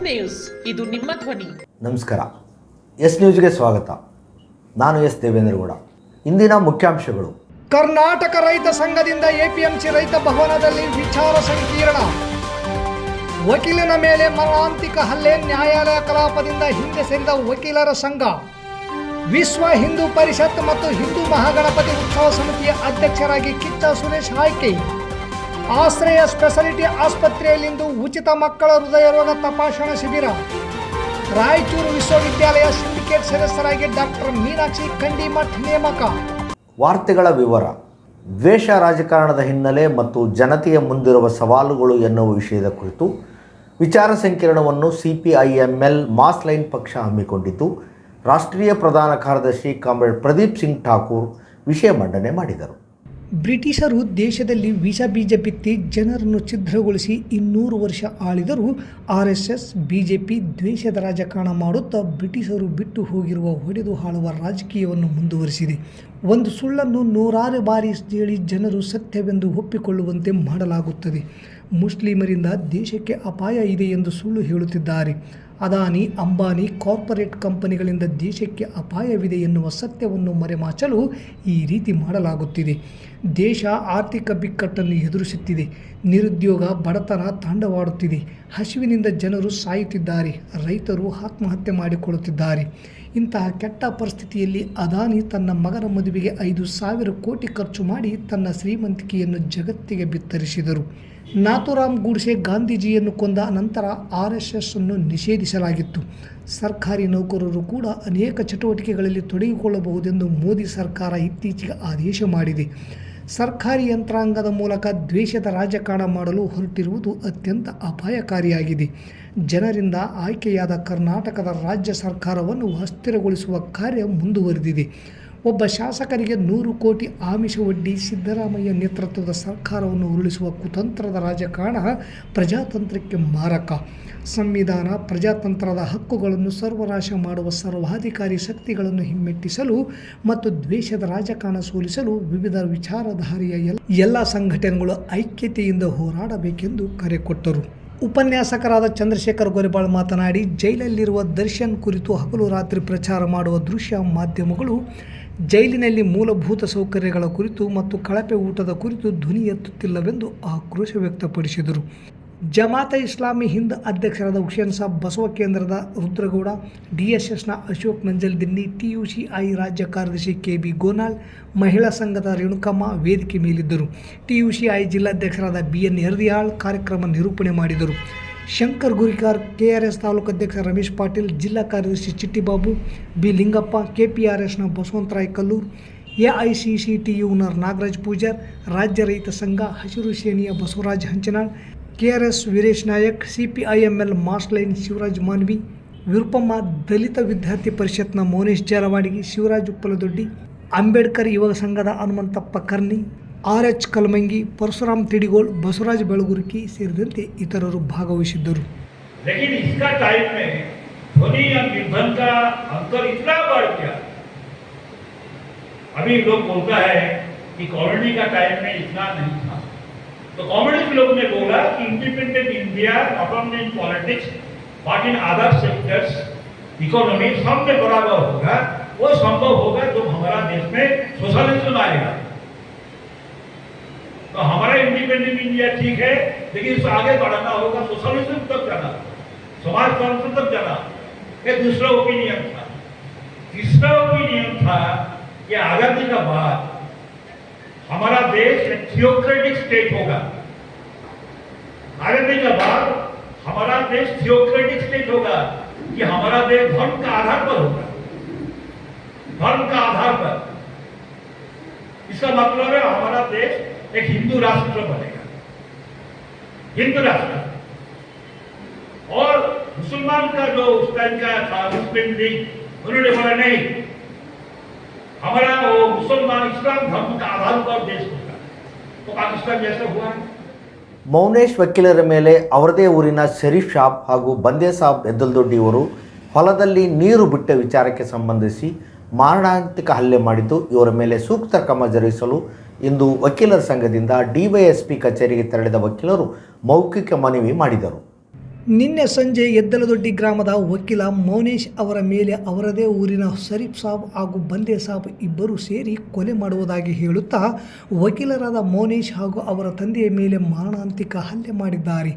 News, ಇದು ನಿಮ್ಮ ಧ್ವನಿ. ನಮಸ್ಕಾರ. ಎಸ್ ನ್ಯೂಸ್ಗೆ ಸ್ವಾಗತ. ನಾನು ಎಸ್ ದೇವೇಂದ್ರಗೌಡ. ಇಂದಿನ ಮುಖ್ಯಾಂಶಗಳು. ಕರ್ನಾಟಕ ರೈತ ಸಂಘದಿಂದ ಎಪಿಎಂಸಿ ರೈತ ಭವನದಲ್ಲಿ ವಿಚಾರ ಸಂಕಿರಣ. ವಕೀಲನ ಮೇಲೆ ಮರಣಾಂತಿಕ ಹಲ್ಲೆ, ನ್ಯಾಯಾಲಯ ಕಲಾಪದಿಂದ ಹಿಂದೆ ಸರಿದ ವಕೀಲರ ಸಂಘ. ವಿಶ್ವ ಹಿಂದೂ ಪರಿಷತ್ ಮತ್ತು ಹಿಂದೂ ಮಹಾಗಣಪತಿ ಉತ್ಸವ ಸಮಿತಿಯ ಅಧ್ಯಕ್ಷರಾಗಿ ಕಿಚ್ಚ ಸುರೇಶ್ ಆಯ್ಕೆ. ಆಶ್ರಯ ಸ್ಪೆಷಾಲಿಟಿ ಆಸ್ಪತ್ರೆಯಲ್ಲಿಂದು ಉಚಿತ ಮಕ್ಕಳ ಹೃದಯ ರೋಗ ತಪಾಸಣಾ ಶಿಬಿರ. ರಾಯಚೂರು ವಿಶ್ವವಿದ್ಯಾಲಯ ಸಿಂಡಿಕೇಟ್ ಸದಸ್ಯರಾಗಿ ಡಾಕ್ಟರ್ ಮೀನಾಕ್ಷಿ ಕಂಡಿಮಠ್ ನೇಮಕ. ವಾರ್ತೆಗಳ ವಿವರ. ದ್ವೇಷ ರಾಜಕಾರಣದ ಹಿನ್ನೆಲೆ ಮತ್ತು ಜನತೆಯ ಮುಂದಿರುವ ಸವಾಲುಗಳು ಎನ್ನುವ ವಿಷಯದ ಕುರಿತು ವಿಚಾರ ಸಂಕಿರಣವನ್ನು CPIML ಮಾಸ್ ಲೈನ್ ಪಕ್ಷ ಹಮ್ಮಿಕೊಂಡಿದ್ದು, ರಾಷ್ಟ್ರೀಯ ಪ್ರಧಾನ ಕಾರ್ಯದರ್ಶಿ ಕಾಮ್ರೇಡ್ ಪ್ರದೀಪ್ ಸಿಂಗ್ ಠಾಕೂರ್ ವಿಷಯ ಮಂಡನೆ ಮಾಡಿದರು. ಬ್ರಿಟಿಷರು ದೇಶದಲ್ಲಿ ವಿಷ ಬೀಜ ಬಿತ್ತಿ ಜನರನ್ನು ಛಿದ್ರಗೊಳಿಸಿ 200 ವರ್ಷ ಆಳಿದರೂ RSS BJP ದ್ವೇಷದ ರಾಜಕಾರಣ ಮಾಡುತ್ತಾ ಬ್ರಿಟಿಷರು ಬಿಟ್ಟು ಹೋಗಿರುವ ಹೊಡೆದು ಆಳುವ ರಾಜಕೀಯವನ್ನು ಮುಂದುವರಿಸಿದೆ. ಒಂದು ಸುಳ್ಳನ್ನು ನೂರಾರು ಬಾರಿ ಹೇಳಿ ಜನರು ಸತ್ಯವೆಂದು ಒಪ್ಪಿಕೊಳ್ಳುವಂತೆ ಮಾಡಲಾಗುತ್ತದೆ. ಮುಸ್ಲಿಮರಿಂದ ದೇಶಕ್ಕೆ ಅಪಾಯ ಇದೆ ಎಂದು ಸುಳ್ಳು ಹೇಳುತ್ತಿದ್ದಾರೆ. ಅದಾನಿ, ಅಂಬಾನಿ ಕಾರ್ಪೊರೇಟ್ ಕಂಪನಿಗಳಿಂದ ದೇಶಕ್ಕೆ ಅಪಾಯವಿದೆ ಎನ್ನುವ ಸತ್ಯವನ್ನು ಮರೆಮಾಚಲು ಈ ರೀತಿ ಮಾಡಲಾಗುತ್ತಿದೆ. ದೇಶ ಆರ್ಥಿಕ ಬಿಕ್ಕಟ್ಟನ್ನು ಎದುರಿಸುತ್ತಿದೆ. ನಿರುದ್ಯೋಗ, ಬಡತನ ತಾಂಡವಾಡುತ್ತಿದೆ. ಹಸಿವಿನಿಂದ ಜನರು ಸಾಯುತ್ತಿದ್ದಾರೆ. ರೈತರು ಆತ್ಮಹತ್ಯೆ ಮಾಡಿಕೊಳ್ಳುತ್ತಿದ್ದಾರೆ. ಇಂತಹ ಕೆಟ್ಟ ಪರಿಸ್ಥಿತಿಯಲ್ಲಿ ಅದಾನಿ ತನ್ನ ಮಗನ ಮದುವೆಗೆ 5,000 ಕೋಟಿ ಖರ್ಚು ಮಾಡಿ ತನ್ನ ಶ್ರೀಮಂತಿಕೆಯನ್ನು ಜಗತ್ತಿಗೆ ಬಿತ್ತರಿಸಿದರು. ನಾಥೂರಾಮ್ ಗೂಡ್ಸೆ ಗಾಂಧೀಜಿಯನ್ನು ಕೊಂದ ನಂತರ RSS ಅನ್ನು ನಿಷೇಧಿಸಲಾಗಿತ್ತು. ಸರ್ಕಾರಿ ನೌಕರರು ಕೂಡ ಅನೇಕ ಚಟುವಟಿಕೆಗಳಲ್ಲಿ ತೊಡಗಿಕೊಳ್ಳಬಹುದೆಂದು ಮೋದಿ ಸರ್ಕಾರ ಇತ್ತೀಚೆಗೆ ಆದೇಶ ಮಾಡಿದೆ. ಸರ್ಕಾರಿ ಯಂತ್ರಾಂಗದ ಮೂಲಕ ದ್ವೇಷದ ರಾಜಕಾರಣ ಮಾಡಲು ಹೊರಟಿರುವುದು ಅತ್ಯಂತ ಅಪಾಯಕಾರಿಯಾಗಿದೆ. ಜನರಿಂದ ಆಯ್ಕೆಯಾದ ಕರ್ನಾಟಕದ ರಾಜ್ಯ ಸರ್ಕಾರವನ್ನು ಅಸ್ಥಿರಗೊಳಿಸುವ ಕಾರ್ಯ ಮುಂದುವರೆದಿದೆ. ಒಬ್ಬ ಶಾಸಕರಿಗೆ 100 ಕೋಟಿ ಆಮಿಷ ಒಡ್ಡಿ ಸಿದ್ದರಾಮಯ್ಯ ನೇತೃತ್ವದ ಸರ್ಕಾರವನ್ನು ಉರುಳಿಸುವ ಕುತಂತ್ರದ ರಾಜಕಾರಣ ಪ್ರಜಾತಂತ್ರಕ್ಕೆ ಮಾರಕ. ಸಂವಿಧಾನ, ಪ್ರಜಾತಂತ್ರದ ಹಕ್ಕುಗಳನ್ನು ಸರ್ವನಾಶ ಮಾಡುವ ಸರ್ವಾಧಿಕಾರಿ ಶಕ್ತಿಗಳನ್ನು ಹಿಮ್ಮೆಟ್ಟಿಸಲು ಮತ್ತು ದ್ವೇಷದ ರಾಜಕಾರಣ ಸೋಲಿಸಲು ವಿವಿಧ ವಿಚಾರಧಾರೆಯ ಎಲ್ಲ ಸಂಘಟನೆಗಳು ಐಕ್ಯತೆಯಿಂದ ಹೋರಾಡಬೇಕೆಂದು ಕರೆ ಕೊಟ್ಟರು. ಉಪನ್ಯಾಸಕರಾದ ಚಂದ್ರಶೇಖರ್ ಗೋರೆಬಾಳ್ ಮಾತನಾಡಿ, ಜೈಲಲ್ಲಿರುವ ದರ್ಶನ್ ಕುರಿತು ಹಗಲು ರಾತ್ರಿ ಪ್ರಚಾರ ಮಾಡುವ ದೃಶ್ಯ ಮಾಧ್ಯಮಗಳು ಜೈಲಿನಲ್ಲಿ ಮೂಲಭೂತ ಸೌಕರ್ಯಗಳ ಕುರಿತು ಮತ್ತು ಕಳಪೆ ಊಟದ ಕುರಿತು ಧ್ವನಿ ಎತ್ತುತ್ತಿಲ್ಲವೆಂದು ಆಕ್ರೋಶ ವ್ಯಕ್ತಪಡಿಸಿದರು. ಜಮಾತೆ ಇಸ್ಲಾಮಿ ಹಿಂದ್ ಅಧ್ಯಕ್ಷರಾದ ಹುಸೇನ್ ಸಾಬ್, ಬಸವ ಕೇಂದ್ರದ ರುದ್ರಗೌಡ, DSSನ ಅಶೋಕ್ ನಂಜಲ್ದಿನ್ನಿ, TUCI ರಾಜ್ಯ ಕಾರ್ಯದರ್ಶಿ KB ಗೋನಾಳ್, ಮಹಿಳಾ ಸಂಘದ ರೇಣುಕಮ್ಮ ವೇದಿಕೆ ಮೇಲಿದ್ದರು. TUCI ಜಿಲ್ಲಾಧ್ಯಕ್ಷರಾದ BN ಯರ್ದಿಯಾಳ್ ಕಾರ್ಯಕ್ರಮ ನಿರೂಪಣೆ ಮಾಡಿದರು. ಶಂಕರ್ ಗುರಿಕಾರ್, KRS ತಾಲೂಕು ಅಧ್ಯಕ್ಷ ರಮೇಶ್ ಪಾಟೀಲ್, ಜಿಲ್ಲಾ ಕಾರ್ಯದರ್ಶಿ ಚಿಟ್ಟಿಬಾಬು, B ಲಿಂಗಪ್ಪ, KPRSನ ಬಸವಂತರಾಯ್ ಕಲ್ಲೂರ್, AICCTUನ ನಾಗರಾಜ್ ಪೂಜಾರ್, ರಾಜ್ಯ ರೈತ ಸಂಘ ಹಸಿರು ಸೇನೆಯ Basavaraj Hanchanal, KRS Veeresh Nayak, CPIML mass line Shivaraj Manvi, Virupamma ದಲಿತ ವಿದ್ಯಾರ್ಥಿ ಪರಿಷತ್ನ ಮೌನೇಶ್ ಜಾರವಾಡಿಗಿ, ಶಿವರಾಜ್ ಉಪ್ಪಲದೊಡ್ಡಿ, ಅಂಬೇಡ್ಕರ್ ಯುವ ಸಂಘದ ಹನುಮಂತಪ್ಪ ಕರ್ನಿ, RH ಕಲ್ಮಂಗಿ, ಪರಶುರಾಮ್ ತಿಡಿಗೋಳ್, ಬಸವರಾಜ್ ಬೆಳಗುರ್ಕಿ ಸೇರಿದಂತೆ ಇತರರು ಭಾಗವಹಿಸಿದ್ದರು. लेकिन इसका टाइम में ध्वनि और निर्धन का अंतर इतना बढ़ गया. अभी लोग बोलता है कि कॉमेडी का टाइम में इतना नहीं था. तो कॉमेडी लोग ने बोला कि independent India not only in politics but in other sectors economy सब में बराबर होगा. वो संभव होगा जब हमारा देश में सोशलिज्म आएगा. तो हमारा इंडिपेंडेंट इंडिया ठीक है, लेकिन इससे आगे बढ़ना होगा. सोशलिज्म तक जाना, समाजतंत्र तक जाना. ये दूसरा ओपिनियन था. तीसरा ओपिनियन था कि आजादी का बाद हमारा देश एक थियोक्रेटिक स्टेट होगा. आजादी के बाद हमारा देश थियोक्रेटिक स्टेट होगा कि हमारा देश धर्म का आधार पर होगा. धर्म का आधार पर. इसका मतलब है हमारा देश एक हिंदू राष्ट्र बनेगा. हिंदू राष्ट्र. और मुसलमान का जो उस टाइम का था मुस्लिम लीग, उन्होंने बोला नहीं, हमारा वो मुसलमान इस्लाम धर्म का आधार पर देश होगा. तो पाकिस्तान जैसा हुआ है. ಮೌನೇಶ್ ವಕೀಲರ ಮೇಲೆ ಅವರದೇ ಊರಿನ ಶರೀಫ್ ಶಾಬ್ ಹಾಗೂ ಬಂದೇ ಸಾಬ್ ಎದ್ದಲ್ದೊಡ್ಡಿ ಅವರು ಹೊಲದಲ್ಲಿ ನೀರು ಬಿಟ್ಟ ವಿಚಾರಕ್ಕೆ ಸಂಬಂಧಿಸಿ ಮಾರಣಾಂತಿಕ ಹಲ್ಲೆ ಮಾಡಿದ್ದು, ಇವರ ಮೇಲೆ ಸೂಕ್ತ ಕ್ರಮ ಜರುಗಿಸಲು ಇಂದು ವಕೀಲರ ಸಂಘದಿಂದ DYSP ಕಚೇರಿಗೆ ತೆರಳಿದ ವಕೀಲರು ಮೌಖಿಕ ಮನವಿ ಮಾಡಿದರು. ನಿನ್ನೆ ಸಂಜೆ ಎದ್ದಲದೊಡ್ಡಿ ಗ್ರಾಮದ ವಕೀಲ ಮೌನೇಶ್ ಅವರ ಮೇಲೆ ಅವರದೇ ಊರಿನ ಶರೀಫ್ ಸಾಬ್ ಹಾಗೂ ಬಂದೆ ಸಾಬ್ ಇಬ್ಬರು ಸೇರಿ ಕೊಲೆ ಮಾಡುವುದಾಗಿ ಹೇಳುತ್ತಾ ವಕೀಲರಾದ ಮೌನೇಶ್ ಹಾಗೂ ಅವರ ತಂದೆಯ ಮೇಲೆ ಮಾರಣಾಂತಿಕ ಹಲ್ಲೆ ಮಾಡಿದ್ದಾರೆ.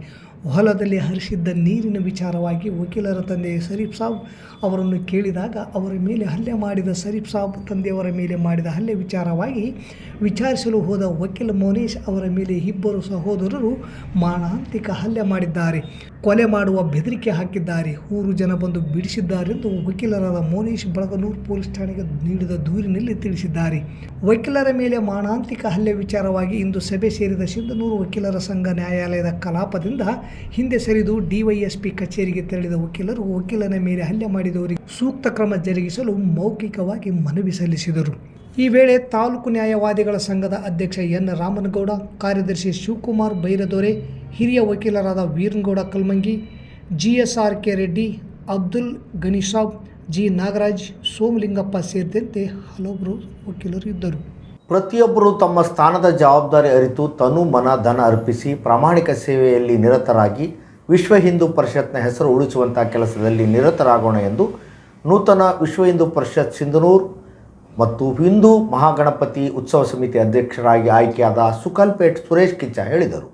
ಹೊಲದಲ್ಲಿ ಹರಿಸಿದ್ದ ನೀರಿನ ವಿಚಾರವಾಗಿ ವಕೀಲರ ತಂದೆ ಶರೀಫ್ ಸಾಬ್ ಅವರನ್ನು ಕೇಳಿದಾಗ ಅವರ ಮೇಲೆ ಹಲ್ಲೆ ಮಾಡಿದ ಶರೀಫ್ ಸಾಬ್ ತಂದೆಯವರ ಮೇಲೆ ಮಾಡಿದ ಹಲ್ಲೆ ವಿಚಾರವಾಗಿ ವಿಚಾರಿಸಲು ಹೋದ ವಕೀಲ ಮೌನೇಶ್ ಅವರ ಮೇಲೆ ಇಬ್ಬರು ಸಹೋದರರು ಮಾರಣಾಂತಿಕ ಹಲ್ಲೆ ಮಾಡಿದ್ದಾರೆ, ಕೊಲೆ ಮಾಡುವ ಬೆದರಿಕೆ ಹಾಕಿದ್ದಾರೆ, ಊರು ಜನ ಬಂದು ಬಿಡಿಸಿದ್ದಾರೆಂದು ವಕೀಲರಾದ ಮೌನೇಶ್ ಬಳಗನೂರು ಪೊಲೀಸ್ ಠಾಣೆಗೆ ನೀಡಿದ ದೂರಿನಲ್ಲಿ ತಿಳಿಸಿದ್ದಾರೆ. ವಕೀಲರ ಮೇಲೆ ಮಾರಣಾಂತಿಕ ಹಲ್ಲೆ ವಿಚಾರವಾಗಿ ಇಂದು ಸಭೆ ಸೇರಿದ ಸಿಂಧನೂರು ವಕೀಲರ ಸಂಘ ನ್ಯಾಯಾಲಯದ ಕಲಾಪದಿಂದ ಹಿಂದೆ ಸರಿದು ಡಿವೈಎಸ್ಪಿ ಕಚೇರಿಗೆ ತೆರಳಿದ ವಕೀಲರು ವಕೀಲನ ಮೇಲೆ ಹಲ್ಲೆ ಮಾಡಿದವರಿಗೆ ಸೂಕ್ತ ಕ್ರಮ ಜರುಗಿಸಲು ಮೌಖಿಕವಾಗಿ ಮನವಿ ಸಲ್ಲಿಸಿದರು. ಈ ವೇಳೆ ತಾಲೂಕು ನ್ಯಾಯವಾದಿಗಳ ಸಂಘದ ಅಧ್ಯಕ್ಷ ಎನ್ ರಾಮನಗೌಡ, ಕಾರ್ಯದರ್ಶಿ ಶಿವಕುಮಾರ್ ಬೈರದೊರೆ, ಹಿರಿಯ ವಕೀಲರಾದ ವೀರನಗೌಡ ಕಲ್ಮಂಗಿ, GSRK ರೆಡ್ಡಿ, ಅಬ್ದುಲ್ ಗನಿಸಾಬ್, ಜಿ ನಾಗರಾಜ್, ಸೋಮಲಿಂಗಪ್ಪ ಸೇರಿದಂತೆ ಹಲವರು ವಕೀಲರು ಇದ್ದರು. ಪ್ರತಿಯೊಬ್ಬರೂ ತಮ್ಮ ಸ್ಥಾನದ ಜವಾಬ್ದಾರಿ ಅರಿತು ತನು ಮನ ಧನ ಅರ್ಪಿಸಿ ಪ್ರಾಮಾಣಿಕ ಸೇವೆಯಲ್ಲಿ ನಿರತರಾಗಿ ವಿಶ್ವ ಹಿಂದೂ ಪರಿಷತ್ನ ಹೆಸರು ಉಳಿಸುವಂಥ ಕೆಲಸದಲ್ಲಿ ನಿರತರಾಗೋಣ ಎಂದು ನೂತನ ವಿಶ್ವ ಹಿಂದೂ ಪರಿಷತ್ ಸಿಂಧನೂರು ಮತ್ತು ಹಿಂದೂ ಮಹಾಗಣಪತಿ ಉತ್ಸವ ಸಮಿತಿ ಅಧ್ಯಕ್ಷರಾಗಿ ಆಯ್ಕೆಯಾದ ಸುಕಲ್ಪೇಟ್ ಸುರೇಶ್ ಕಿಚ್ಚ ಹೇಳಿದರು.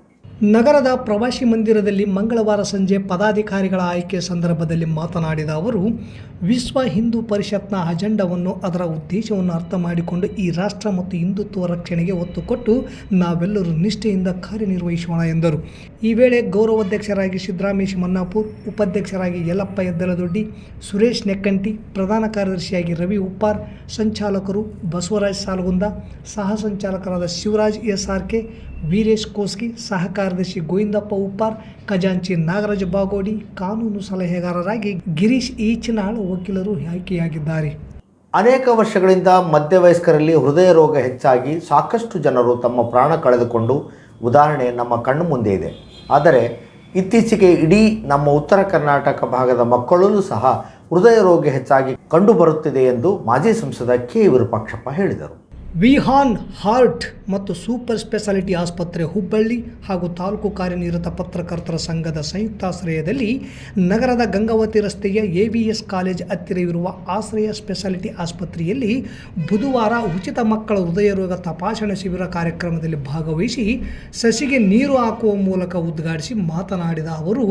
ನಗರದ ಪ್ರವಾಸಿ ಮಂದಿರದಲ್ಲಿ ಮಂಗಳವಾರ ಸಂಜೆ ಪದಾಧಿಕಾರಿಗಳ ಆಯ್ಕೆ ಸಂದರ್ಭದಲ್ಲಿ ಮಾತನಾಡಿದ ಅವರು, ವಿಶ್ವ ಹಿಂದೂ ಪರಿಷತ್ನ ಅಜೆಂಡವನ್ನು, ಅದರ ಉದ್ದೇಶವನ್ನು ಅರ್ಥ ಮಾಡಿಕೊಂಡು ಈ ರಾಷ್ಟ್ರ ಮತ್ತು ಹಿಂದುತ್ವ ರಕ್ಷಣೆಗೆ ಒತ್ತು ಕೊಟ್ಟು ನಾವೆಲ್ಲರೂ ನಿಷ್ಠೆಯಿಂದ ಕಾರ್ಯನಿರ್ವಹಿಸೋಣ ಎಂದರು. ಈ ವೇಳೆ ಗೌರವಾಧ್ಯಕ್ಷರಾಗಿ ಸಿದ್ದರಾಮೇಶ್ ಮನ್ನಾಪುರ್, ಉಪಾಧ್ಯಕ್ಷರಾಗಿ ಯಲ್ಲಪ್ಪ ಎದ್ದಲದೊಡ್ಡಿ, ಸುರೇಶ್ ನೆಕ್ಕಂಟಿ, ಪ್ರಧಾನ ಕಾರ್ಯದರ್ಶಿಯಾಗಿ ರವಿ ಉಪ್ಪಾರ್, ಸಂಚಾಲಕರು ಬಸವರಾಜ್ ಸಾಲಗುಂದ, ಸಹ ಸಂಚಾಲಕರಾದ ಶಿವರಾಜ್ SRK, ವೀರೇಶ್ ಕೋಸ್ಗಿ, ಸಹ ಕಾರ್ಯದರ್ಶಿ ಗೋವಿಂದಪ್ಪ ಉಪ್ಪಾರ್, ಖಜಾಂಚಿ ನಾಗರಾಜ ಬಾಗೋಡಿ, ಕಾನೂನು ಸಲಹೆಗಾರರಾಗಿ ಗಿರೀಶ್ ಈಚನಾಳ್ ವಕೀಲರು ಆಯ್ಕೆಯಾಗಿದ್ದಾರೆ. ಅನೇಕ ವರ್ಷಗಳಿಂದ ಮಧ್ಯವಯಸ್ಕರಲ್ಲಿ ಹೃದಯ ರೋಗ ಹೆಚ್ಚಾಗಿ ಸಾಕಷ್ಟು ಜನರು ತಮ್ಮ ಪ್ರಾಣ ಕಳೆದುಕೊಂಡು ಉದಾಹರಣೆ ನಮ್ಮ ಕಣ್ಣು ಮುಂದೆ ಇದೆ. ಆದರೆ ಇತ್ತೀಚೆಗೆ ಇಡೀ ನಮ್ಮ ಉತ್ತರ ಕರ್ನಾಟಕ ಭಾಗದ ಮಕ್ಕಳಲ್ಲೂ ಸಹ ಹೃದಯ ರೋಗ ಹೆಚ್ಚಾಗಿ ಕಂಡುಬರುತ್ತಿದೆ ಎಂದು ಮಾಜಿ ಸಂಸದ ಕೆ ವಿರೂಪಾಕ್ಷಪ್ಪ ಹೇಳಿದರು. ವಿಹಾನ್ ಹಾರ್ಟ್ ಮತ್ತು ಸೂಪರ್ ಸ್ಪೆಷಾಲಿಟಿ ಆಸ್ಪತ್ರೆ ಹುಬ್ಬಳ್ಳಿ ಹಾಗೂ ತಾಲೂಕು ಕಾರ್ಯನಿರತ ಪತ್ರಕರ್ತರ ಸಂಘದ ಸಂಯುಕ್ತಾಶ್ರಯದಲ್ಲಿ ನಗರದ ಗಂಗಾವತಿ ರಸ್ತೆಯ AVS ಕಾಲೇಜ್ ಹತ್ತಿರವಿರುವ ಆಶ್ರಯ ಸ್ಪೆಷಾಲಿಟಿ ಆಸ್ಪತ್ರೆಯಲ್ಲಿ ಬುಧವಾರ ಉಚಿತ ಮಕ್ಕಳ ಹೃದಯ ರೋಗ ತಪಾಸಣಾ ಶಿಬಿರ ಕಾರ್ಯಕ್ರಮದಲ್ಲಿ ಭಾಗವಹಿಸಿ ಸಸಿಗೆ ನೀರು ಹಾಕುವ ಮೂಲಕ ಉದ್ಘಾಟಿಸಿ ಮಾತನಾಡಿದ ಅವರು,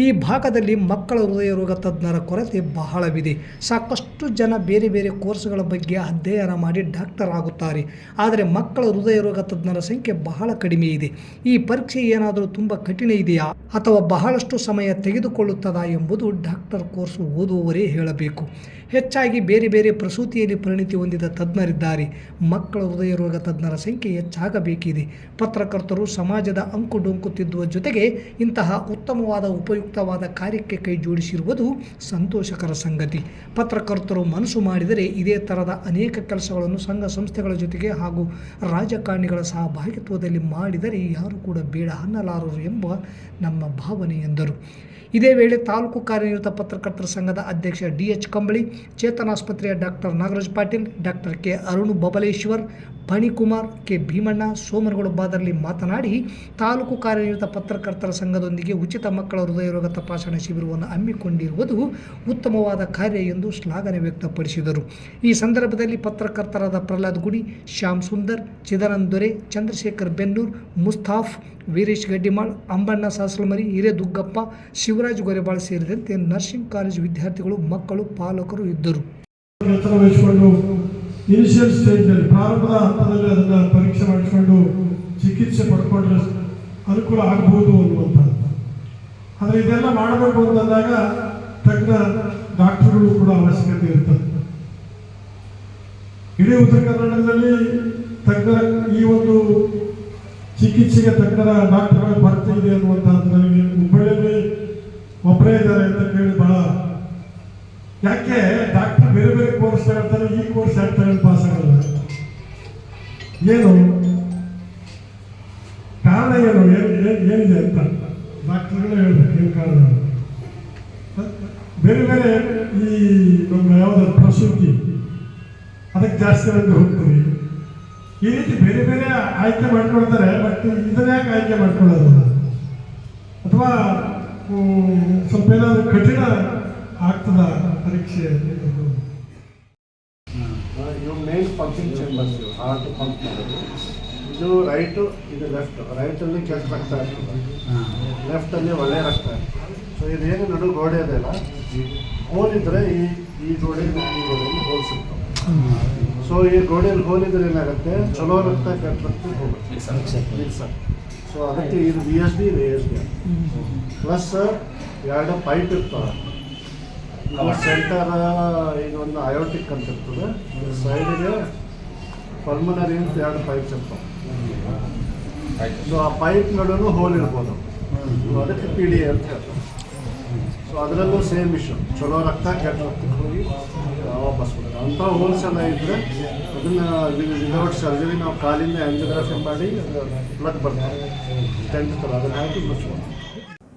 ಈ ಭಾಗದಲ್ಲಿ ಮಕ್ಕಳ ಹೃದಯ ರೋಗ ತಜ್ಞರ ಕೊರತೆ ಬಹಳವಿದೆ. ಸಾಕಷ್ಟು ಜನ ಬೇರೆ ಬೇರೆ ಕೋರ್ಸ್ಗಳ ಬಗ್ಗೆ ಅಧ್ಯಯನ ಮಾಡಿ ಡಾಕ್ಟರ್ ಆಗುತ್ತಾರೆ. ಆದರೆ ಮಕ್ಕಳ ಹೃದಯ ರೋಗ ತಜ್ಞರ ಸಂಖ್ಯೆ ಬಹಳ ಕಡಿಮೆ ಇದೆ. ಈ ಪರೀಕ್ಷೆ ಏನಾದರೂ ತುಂಬ ಕಠಿಣ ಇದೆಯಾ ಅಥವಾ ಬಹಳಷ್ಟು ಸಮಯ ತೆಗೆದುಕೊಳ್ಳುತ್ತದಾ ಎಂಬುದು ಡಾಕ್ಟರ್ ಕೋರ್ಸ್ ಓದುವವರೇ ಹೇಳಬೇಕು. ಹೆಚ್ಚಾಗಿ ಬೇರೆ ಬೇರೆ ಪ್ರಸೂತಿಯಲ್ಲಿ ಪರಿಣಿತಿ ಹೊಂದಿದ ತಜ್ಞರಿದ್ದಾರೆ. ಮಕ್ಕಳ ಹೃದಯ ರೋಗ ತಜ್ಞರ ಸಂಖ್ಯೆ ಹೆಚ್ಚಾಗಬೇಕಿದೆ. ಪತ್ರಕರ್ತರು ಸಮಾಜದ ಅಂಕುಡೊಂಕು ತಿದ್ದುವ ಜೊತೆಗೆ ಇಂತಹ ಉತ್ತಮವಾದ ಉಪಯುಕ್ತವಾದ ಕಾರ್ಯಕ್ಕೆ ಕೈ ಜೋಡಿಸಿರುವುದು ಸಂತೋಷಕರ ಸಂಗತಿ. ಪತ್ರಕರ್ತರು ಮನಸ್ಸು ಮಾಡಿದರೆ ಇದೇ ಥರದ ಅನೇಕ ಕೆಲಸಗಳನ್ನು ಸಂಘ ಸಂಸ್ಥೆಗಳ ಜೊತೆಗೆ ಹಾಗೂ ರಾಜಕಾರಣಿಗಳ ಸಹಭಾಗಿತ್ವದಲ್ಲಿ ಮಾಡಿದರೆ ಯಾರು ಕೂಡ ಬೇಡ ಅನ್ನಲಾರರು ಎಂಬ ನಮ್ಮ ಭಾವನೆ ಎಂದರು. ಇದೇ ವೇಳೆ ತಾಲೂಕು ಕಾರ್ಯನಿರತ ಪತ್ರಕರ್ತರ ಸಂಘದ ಅಧ್ಯಕ್ಷ DH ಕಂಬಳಿ, ಚೇತನ ಆಸ್ಪತ್ರೆಯ doctor Nagaraj Patil, doctor K Arun Babaleshwar, Phanikumar, K Bheemanna, Somanagouda Badarli ಮಾತನಾಡಿ, ತಾಲೂಕು ಕಾರ್ಯನಿರತ ಪತ್ರಕರ್ತರ ಸಂಘದೊಂದಿಗೆ ಉಚಿತ ಮಕ್ಕಳ ಹೃದಯ ರೋಗ ತಪಾಸಣಾ ಶಿಬಿರವನ್ನು ಹಮ್ಮಿಕೊಂಡಿರುವುದು ಉತ್ತಮವಾದ ಕಾರ್ಯ ಎಂದು ಶ್ಲಾಘನೆ ವ್ಯಕ್ತಪಡಿಸಿದರು. ಈ ಸಂದರ್ಭದಲ್ಲಿ ಪತ್ರಕರ್ತರಾದ ಪ್ರಹ್ಲಾದ್ ಗುಡಿ, ಶ್ಯಾಮ್ ಸುಂದರ್, ಚಿದಾನಂದ ದೊರೆ, ಚಂದ್ರಶೇಖರ್ ಬೆನ್ನೂರ್, ಮುಸ್ತಾಫ್, ವೀರೇಶ್ ಗಡ್ಡಿಮಾಳ್, ಅಂಬಣ್ಣ ಸಾಸಲಮರಿ, ಹಿರೇದುಗ್ಗಪ್ಪ, ಶಿವರಾಜ್ ಗೊರೆಬಾಳ್ ಸೇರಿದಂತೆ ನರ್ಸಿಂಗ್ ಕಾಲೇಜು ವಿದ್ಯಾರ್ಥಿಗಳು, ಮಕ್ಕಳು, ಪಾಲಕರು ಇದ್ದರು. ಇನಿಷಿಯಲ್ ಸ್ಟೇಜ್ನಲ್ಲಿ ಪ್ರಾರಂಭದ ಹಂತದಲ್ಲಿ ಅದನ್ನು ಪರೀಕ್ಷೆ ಮಾಡಿಕೊಂಡು ಚಿಕಿತ್ಸೆ ಪಡ್ಕೊಂಡ್ರೆ ಅನುಕೂಲ ಆಗಬಹುದು ಅನ್ನುವಂಥದ್ದು. ಆದರೆ ಇದೆಲ್ಲ ಮಾಡಬೇಕು ಅಂತಂದಾಗ ತಜ್ಞ ಡಾಕ್ಟರ್ಗಳು ಕೂಡ ಅವಶ್ಯಕತೆ ಇರ್ತದೆ. ಇಡೀ ಉತ್ತರ ಕರ್ನಾಟಕದಲ್ಲಿ ತಜ್ಞರ ಈ ಒಂದು ಚಿಕಿತ್ಸೆಗೆ ತಜ್ಞರ ಡಾಕ್ಟರ್ಗಳ ಕೊರತೆ ಇದೆ ಅನ್ನುವಂಥದ್ದು ನನಗೆ ಹುಬ್ಬಳ್ಳಿಯಲ್ಲಿ ಒಬ್ಬರೇ ಇದ್ದಾರೆ ಅಂತ ಕೇಳಿ ಬಹಳ, ಯಾಕೆ ಡಾಕ್ಟರ್ ಬೇರೆ ಬೇರೆ ಕೋರ್ಸ್ ತಗೊಳ್ತಾರೆ, ಈ ಕೋರ್ಸ್ ಯಾಕೆ ತಗೊಂಡು ಪಾಸ್ ಆಗಲ್ಲ? ಏನು ಕಾರಣ, ಏನಿದೆ ಅಂತ ಡಾಕ್ಟರ್ಗಳೇ ಹೇಳ್ಬೇಕು ಏನು ಕಾರಣ. ಬೇರೆ ಬೇರೆ ಈ ನಮ್ಮ ಯಾವುದಾದ್ರು ಪ್ರಸೂತಿ ಅದಕ್ಕೆ ಜಾಸ್ತಿ ಮಂದಿ ಹೋಗ್ತೀವಿ. ಈ ರೀತಿ ಬೇರೆ ಬೇರೆ ಆಯ್ಕೆ ಮಾಡ್ಕೊಳ್ತಾರೆ. ಬಟ್ ಇದನ್ನ ಯಾಕೆ ಆಯ್ಕೆ ಮಾಡ್ಕೊಳ್ಳೋದು? ಅಥವಾ ಸ್ವಲ್ಪ ಏನಾದರೂ ಕಠಿಣ ಆಗ್ತದ ಪರೀಕ್ಷೆ ಇದು. ಇವು main pumping chambers, heart pump ಮಾಡೋದು. ಇದು ರೈಟು, ಇದು ಲೆಫ್ಟ್. ರೈಟಲ್ಲಿ ಕೆಟ್ಟ ರಕ್ತ ಇರ್ತದೆ, ಲೆಫ್ಟಲ್ಲಿ ಒಳ್ಳೆ ರಕ್ತ ಇರ್ತದೆ. ಸೊ ಇದೇನು ನಡು ಗೋಡೆ ಅದೆಲ್ಲ ಹೋಲಿದ್ರೆ ಈ ಗೋಡೆಯಲ್ಲಿ ಹೋಲಿಸಿರ್ತಾವೆ. ಸೊ ಈ ಗೋಡೆಯಲ್ಲಿ ಹೋಲಿದ್ರೆ ಏನಾಗುತ್ತೆ, ಚಲೋ ರಕ್ತ ಕೆಟ್ಟ ರಕ್ತ ಹೋಗುತ್ತೆ ಮಿಕ್ಸರ್. ಸೊ ಅದಕ್ಕೆ ಇದು VSD ಇದು ASD ಪ್ಲಸ್ ಎರಡು ಪೈಪ್ ಇರ್ತವೆ. ಇದು ಸೆಂಟರ್ ಈಗ ಒಂದು ಅಯೋಟಿಕ್ ಅಂತ ಇರ್ತದೆ, ಸೈಡಿಗೆ ಪಲ್ಮನರಿ ಅಂತ ಎರಡು ಪೈಪ್ಸ್ ಇರ್ತವೆ. ಸೊ ಆ ಪೈಪ್ ನಡುವೆ ಹೋಲ್ ಇರ್ಬೋದು, ಅದಕ್ಕೆ PDA ಅಂತ ಹೇಳ್ತಾರೆ. ಸೊ ಅದರಲ್ಲೂ ಸೇಮ್ ಇಶ್ಯೂ, ಚಲೋ ರಕ್ತ ಕೆಟ್ಟ ರಕ್ತಕ್ಕೆ ಹೋಗಿ ವಾಪಸ್ ಬರುತ್ತೆ. ಅಂಥ ಹೋಲ್ಸ್ ಎಲ್ಲ ಇದ್ದರೆ ಅದನ್ನು ವಿದೌಟ್ ಸರ್ಜರಿ ನಾವು ಕಾಲಿಂದ ಆಂಜಿಯೋಗ್ರಫಿ ಮಾಡಿ ಪ್ಲಗ್ ಬರ್ತಾರೆ, ಟೆಂಟ್ ಥರ ಅದನ್ನು ಹಾಕಿ ಮುಚ್ಚಬಹುದು.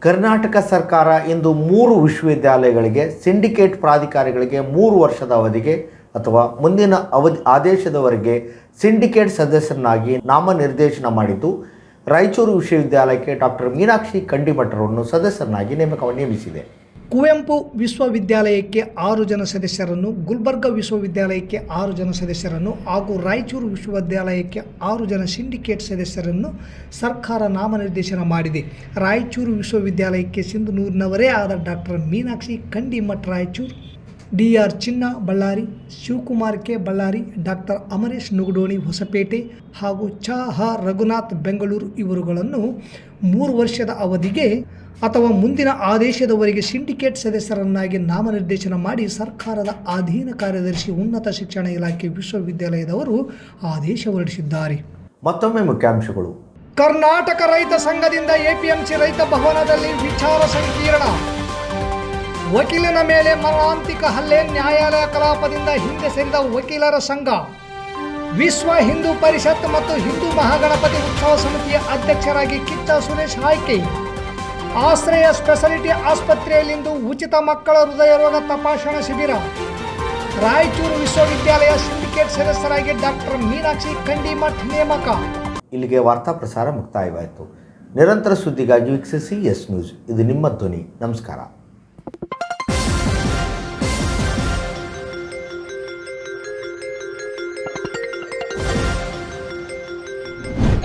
ಕರ್ನಾಟಕ ಸರ್ಕಾರ ಇಂದು 3 ವಿಶ್ವವಿದ್ಯಾಲಯಗಳಿಗೆ ಸಿಂಡಿಕೇಟ್ ಪ್ರಾಧಿಕಾರಿಗಳಿಗೆ 3 ವರ್ಷದ ಅವಧಿಗೆ ಅಥವಾ ಮುಂದಿನ ಆದೇಶದವರೆಗೆ ಸಿಂಡಿಕೇಟ್ ಸದಸ್ಯರನ್ನಾಗಿ ನಾಮನಿರ್ದೇಶನ ಮಾಡಿದ್ದು, ರಾಯಚೂರು ವಿಶ್ವವಿದ್ಯಾಲಯಕ್ಕೆ ಡಾಕ್ಟರ್ ಮೀನಾಕ್ಷಿ ಕಂಡಿಮಠರನ್ನು ಸದಸ್ಯರನ್ನಾಗಿ ನೇಮಿಸಿದೆ. ಕುವೆಂಪು ವಿಶ್ವವಿದ್ಯಾಲಯಕ್ಕೆ 6 ಜನ ಸದಸ್ಯರನ್ನು, ಗುಲ್ಬರ್ಗಾ ವಿಶ್ವವಿದ್ಯಾಲಯಕ್ಕೆ 6 ಜನ ಸದಸ್ಯರನ್ನು ಹಾಗೂ ರಾಯಚೂರು ವಿಶ್ವವಿದ್ಯಾಲಯಕ್ಕೆ 6 ಜನ ಸಿಂಡಿಕೇಟ್ ಸದಸ್ಯರನ್ನು ಸರ್ಕಾರ ನಾಮನಿರ್ದೇಶನ ಮಾಡಿದೆ. ರಾಯಚೂರು ವಿಶ್ವವಿದ್ಯಾಲಯಕ್ಕೆ ಸಿಂಧನೂರಿನವರೇ ಆದ ಡಾಕ್ಟರ್ ಮೀನಾಕ್ಷಿ ಕಂಡಿಮಠ ರಾಯಚೂರು, DR ಚಿನ್ನ ಬಳ್ಳಾರಿ, ಶಿವಕುಮಾರ್ ಕೆ ಬಳ್ಳಾರಿ, ಡಾಕ್ಟರ್ ಅಮರೇಶ್ ನುಗಡೋಣಿ ಹೊಸಪೇಟೆ ಹಾಗೂ ರಘುನಾಥ್ ಬೆಂಗಳೂರು ಇವರುಗಳನ್ನು 3 ವರ್ಷದ ಅವಧಿಗೆ ಅಥವಾ ಮುಂದಿನ ಆದೇಶದವರೆಗೆ ಸಿಂಡಿಕೇಟ್ ಸದಸ್ಯರನ್ನಾಗಿ ನಾಮನಿರ್ದೇಶನ ಮಾಡಿ ಸರ್ಕಾರದ ಅಧೀನ ಕಾರ್ಯದರ್ಶಿ ಉನ್ನತ ಶಿಕ್ಷಣ ಇಲಾಖೆ ವಿಶ್ವವಿದ್ಯಾಲಯದವರು ಆದೇಶ ಹೊರಡಿಸಿದ್ದಾರೆ. ಮತ್ತೊಮ್ಮೆ ಮುಖ್ಯಾಂಶಗಳು. ಕರ್ನಾಟಕ ರೈತ ಸಂಘದಿಂದ APMC ರೈತ ಭವನದಲ್ಲಿ ವಿಚಾರ ಸಂಕಿರಣ. ವಕೀಲನ ಮೇಲೆ ಮರಣಾಂತಿಕ ಹಲ್ಲೆ, ನ್ಯಾಯಾಲಯ ಕಲಾಪದಿಂದ ಹಿಂದೆ ಸರಿದ ವಕೀಲರ ಸಂಘ. ವಿಶ್ವ ಹಿಂದೂ ಪರಿಷತ್ ಮತ್ತು ಹಿಂದೂ ಮಹಾಗಣಪತಿ ಉತ್ಸವ ಸಮಿತಿಯ ಅಧ್ಯಕ್ಷರಾಗಿ ಕಿಚ್ಚ ಸುರೇಶ್ ಆಯ್ಕೆ. ಆಶ್ರಯ ಸ್ಪೆಷಾಲಿಟಿ ಆಸ್ಪತ್ರೆಯಲ್ಲಿಂದು ಉಚಿತ ಮಕ್ಕಳ ಹೃದಯ ರೋಗ ತಪಾಸಣಾ ಶಿಬಿರ. ರಾಯಚೂರು ವಿಶ್ವವಿದ್ಯಾಲಯ ಸಿಂಡಿಕೇಟ್ ಸದಸ್ಯರಾಗಿ ಡಾಕ್ಟರ್ ಮೀನಾಕ್ಷಿ ಕಂಡಿಮಠ ನೇಮಕ. ಇಲ್ಲಿಗೆ ವಾರ್ತಾ ಪ್ರಸಾರ ಮುಕ್ತಾಯವಾಯಿತು. ನಿರಂತರ ಸುದ್ದಿಗಾಗಿ ವೀಕ್ಷಿಸಿ ಎಸ್ ನ್ಯೂಸ್. ಇದು ನಿಮ್ಮ ಧ್ವನಿ. ನಮಸ್ಕಾರ.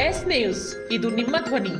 ಎಸ್ ನ್ಯೂಸ್, ಇದು ನಿಮ್ಮ ಧ್ವನಿ.